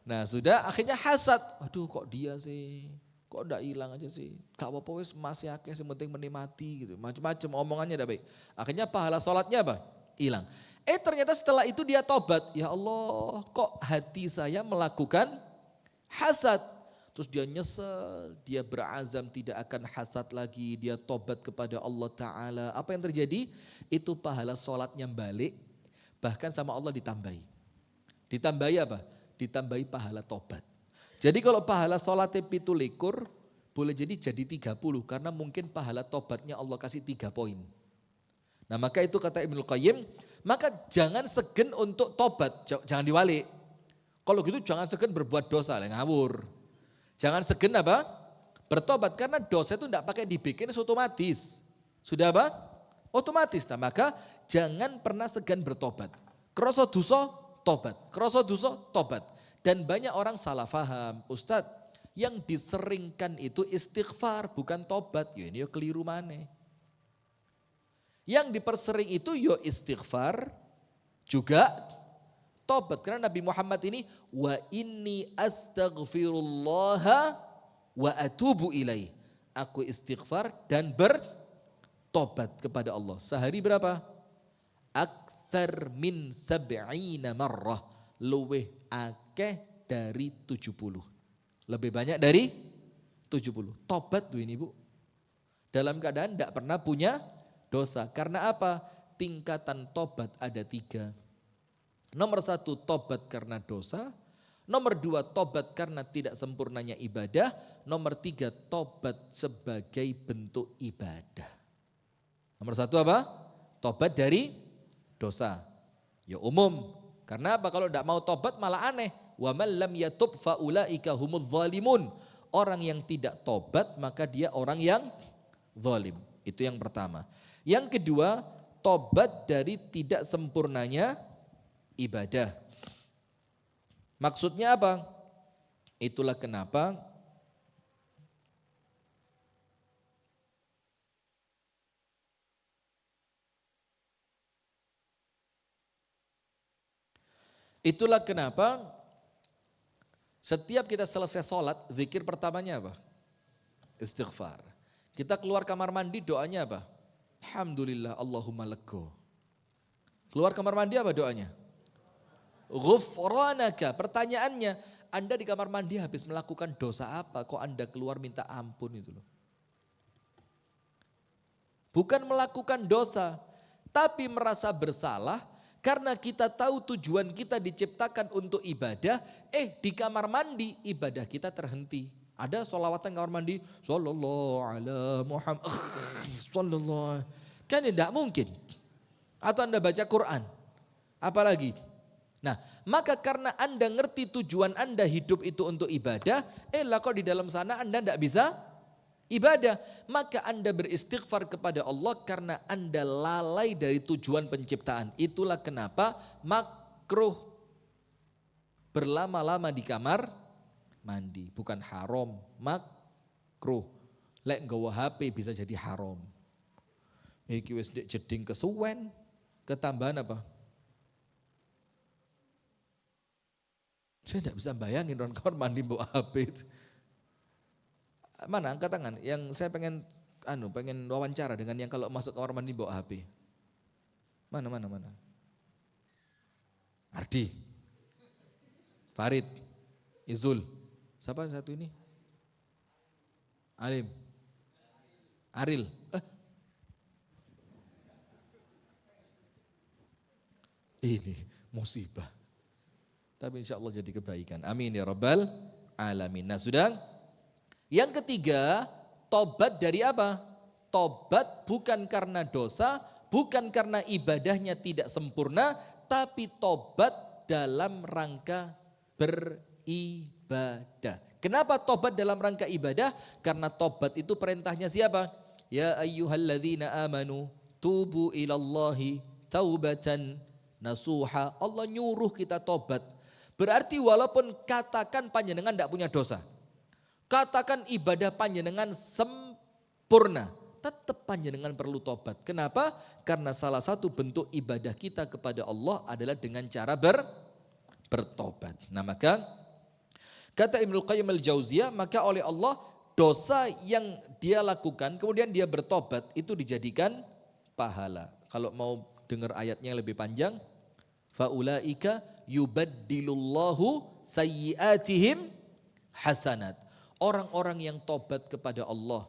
Nah sudah akhirnya hasad. Aduh kok dia sih? Kok enggak hilang aja sih? Gak apa-apa wis masih akeh yang penting menikmati gitu. Macam-macam omongannya enggak baik. Akhirnya pahala sholatnya apa? Hilang. Ternyata setelah itu dia tobat. Ya Allah, kok hati saya melakukan hasad. Terus dia nyesel, dia berazam tidak akan hasad lagi, dia tobat kepada Allah Ta'ala. Apa yang terjadi? Itu pahala sholatnya balik, bahkan sama Allah ditambahi. Ditambahi apa? Ditambahi pahala tobat. Jadi kalau pahala sholatnya 17, boleh jadi 30 karena mungkin pahala tobatnya Allah kasih 3 poin. Nah maka itu kata Ibnul Qayyim, maka jangan segen untuk tobat, jangan diwalik. Kalau gitu jangan segen berbuat dosa, ngawur. Jangan segen apa? Bertobat, karena dosa itu tidak pakai dibikin, otomatis. Sudah apa? Otomatis. Nah maka jangan pernah segan bertobat. Kroso dosa, tobat. Kroso dosa, tobat. Dan banyak orang salah faham, Ustadz, yang diseringkan itu istighfar bukan tobat. Ya ini ya keliru maneh. Yang dipersering itu ya istighfar juga tobat. Karena Nabi Muhammad ini wa inni astaghfirullah wa atubu ilaih. Aku istighfar dan bertobat kepada Allah. Sehari berapa? Akthar min sab'ina marrah. Luweh akeh dari 70. Lebih banyak dari 70. Tobat tuh ini Bu. Dalam keadaan tidak pernah punya dosa. Karena apa? Tingkatan tobat ada 3. Nomor 1 tobat karena dosa. Nomor 2 tobat karena tidak sempurnanya ibadah. Nomor 3 tobat sebagai bentuk ibadah. Nomor 1 apa? Tobat dari dosa. Ya umum. Karena apa? Kalau tidak mau tobat malah aneh. Wa man lam yatub faulaika humudz zalimun. Orang yang tidak tobat maka dia orang yang zalim. Itu yang pertama. Yang kedua, tobat dari tidak sempurnanya ibadah. Maksudnya apa? Itulah kenapa Itulah kenapa setiap kita selesai sholat, zikir pertamanya apa? Istighfar. Kita keluar kamar mandi, doanya apa? Alhamdulillah Allahumma lego. Keluar kamar mandi apa doanya? Ghufranaka. Pertanyaannya, Anda di kamar mandi habis melakukan dosa apa? Kok Anda keluar minta ampun itu loh. Bukan melakukan dosa, tapi merasa bersalah karena kita tahu tujuan kita diciptakan untuk ibadah. Di kamar mandi ibadah kita terhenti. Ada sholawatan kamar mandi, sallallahu ala Muhammad, sallallahu. Kan tidak mungkin. Atau Anda baca Quran, apalagi. Nah, maka karena Anda ngerti tujuan Anda hidup itu untuk ibadah, lah kok di dalam sana Anda tidak bisa ibadah. Maka Anda beristighfar kepada Allah karena Anda lalai dari tujuan penciptaan. Itulah kenapa makruh berlama-lama di kamar mandi. Bukan haram, makruh. Lek nggawa HP bisa jadi haram. Iki wis jeding kesuwen, ketambahan apa? Saya tidak bisa bayangin orang kamar mandi bawa HP itu. Mana angkat tangan yang saya pengen wawancara dengan yang kalau masuk kamar mandi bawa HP. Mana. Ardi. Farid. Izul. Siapa satu ini? Alim. Aril. Ini musibah. Tapi insya Allah jadi kebaikan. Amin ya rabbal alamin. Nah sudah. Yang ketiga, tobat dari apa? Tobat bukan karena dosa, bukan karena ibadahnya tidak sempurna, tapi tobat dalam rangka beribadah. Kenapa tobat dalam rangka ibadah? Karena tobat itu perintahnya siapa? Ya ayyuhalladzina amanu tubu ilallahi taubatan nasuha. Allah nyuruh kita tobat. Berarti walaupun katakan panjenengan tidak punya dosa, katakan ibadah panjenengan sempurna, tetap panjenengan perlu tobat. Kenapa? Karena salah satu bentuk ibadah kita kepada Allah adalah dengan cara bertobat. Nah maka kata Ibnul Qayyim al-Jauziyah, maka oleh Allah dosa yang dia lakukan kemudian dia bertobat itu dijadikan pahala. Kalau mau dengar ayatnya yang lebih panjang, faulaika yubaddilullahu sayyiatihim hasanat. Orang-orang yang tobat kepada Allah,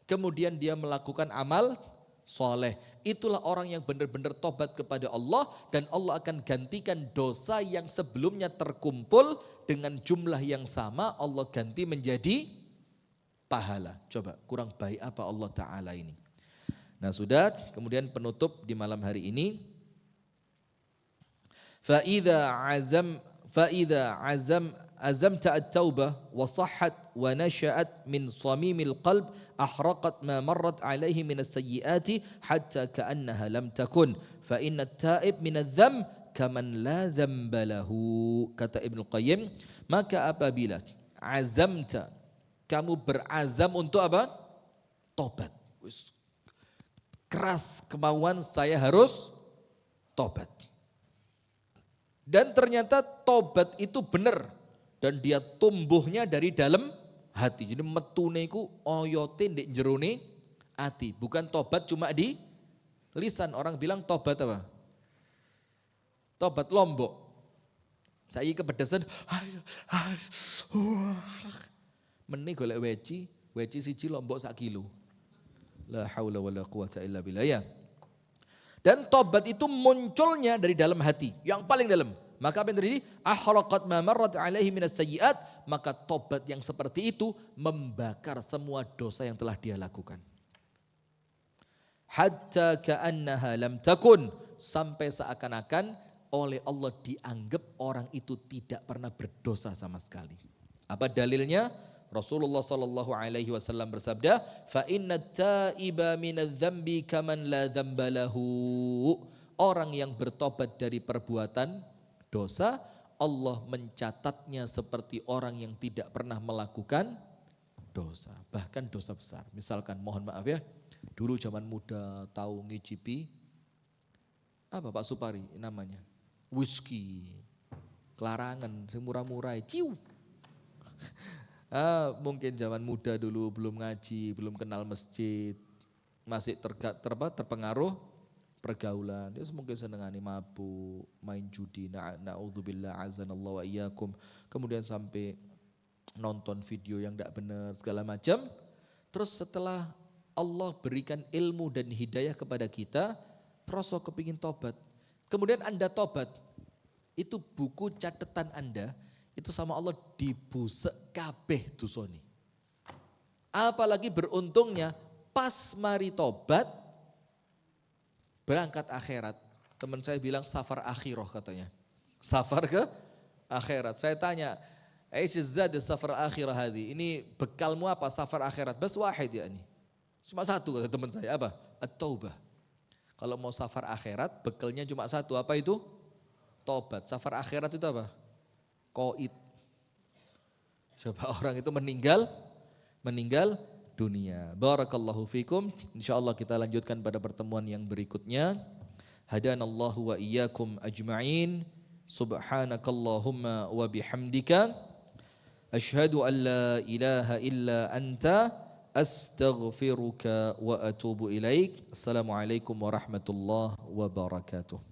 kemudian dia melakukan amal soleh, itulah orang yang benar-benar tobat kepada Allah, dan Allah akan gantikan dosa yang sebelumnya terkumpul dengan jumlah yang sama, Allah ganti menjadi pahala. Coba kurang baik apa Allah Ta'ala ini. Nah sudah, kemudian penutup di malam hari ini. فإذا عزمت التوبة وصحت ونشأت من صميم القلب أحرقت ما مرت عليه من السيئات حتى كأنها لم تكن فإن التائب من الذنب كمن لا ذنب له. Kata Ibnu Qayyim, maka apabila azamta, kamu berazam untuk apa? Tobat. Keras kemauan saya harus tobat. Dan ternyata tobat itu benar dan dia tumbuhnya dari dalam hati. Jadi metune iku oyote ndek jerone hati, bukan tobat cuma di lisan. Orang bilang tobat apa? Tobat lombok. Saiki kepedesan. Meni golek weci siji lombok sak kilo. La haula wala quwata illa billah ya. Dan tobat itu munculnya dari dalam hati, yang paling dalam. Maka apa yang terjadi? Ahraqat ma marrat alaihi minas sayyiat, maka tobat yang seperti itu membakar semua dosa yang telah dia lakukan. Hatta ka'annaha lam takun, sampai seakan-akan oleh Allah dianggap orang itu tidak pernah berdosa sama sekali. Apa dalilnya? Rasulullah sallallahu alaihi wasallam bersabda, "Fa inna taiba minadz-dzambi kaman la dzamba lahu." Orang yang bertobat dari perbuatan dosa, Allah mencatatnya seperti orang yang tidak pernah melakukan dosa, bahkan dosa besar. Misalkan mohon maaf ya, dulu zaman muda tahu ngicipi apa Pak Supari namanya? Whisky. Kelarangan, sing murah-murah, ciu. Mungkin zaman muda dulu belum ngaji, belum kenal masjid, masih terpengaruh pergaulan. Dia mungkin senengani mabuk, main judi, na'udzubillah azanallahu wa iyyakum. Kemudian sampai nonton video yang tidak benar segala macam. Terus setelah Allah berikan ilmu dan hidayah kepada kita, terus kepingin tobat. Kemudian Anda tobat, itu buku catatan Anda, itu sama Allah dibusek kabeh dosane. Apalagi beruntungnya pas mari tobat berangkat akhirat. Teman saya bilang safar akhirah katanya. Safar ke akhirat. Saya tanya, "Aisyazad safar akhirah hadi." Ini bekalmu apa safar akhirat? Bas wahid ya ini. Cuma satu kata teman saya, apa? At-taubah. Kalau mau safar akhirat bekalnya cuma satu, apa itu? Tobat. Safar akhirat itu apa? Qaid. Coba orang itu meninggal dunia. Barakallahu fikum. Insyaallah kita lanjutkan pada pertemuan yang berikutnya. Hadanallahu wa iyyakum ajma'in. Subhanakallahumma wa bihamdika asyhadu an la ilaha illa anta astaghfiruka wa atubu ilaik. Assalamualaikum warahmatullahi wabarakatuh.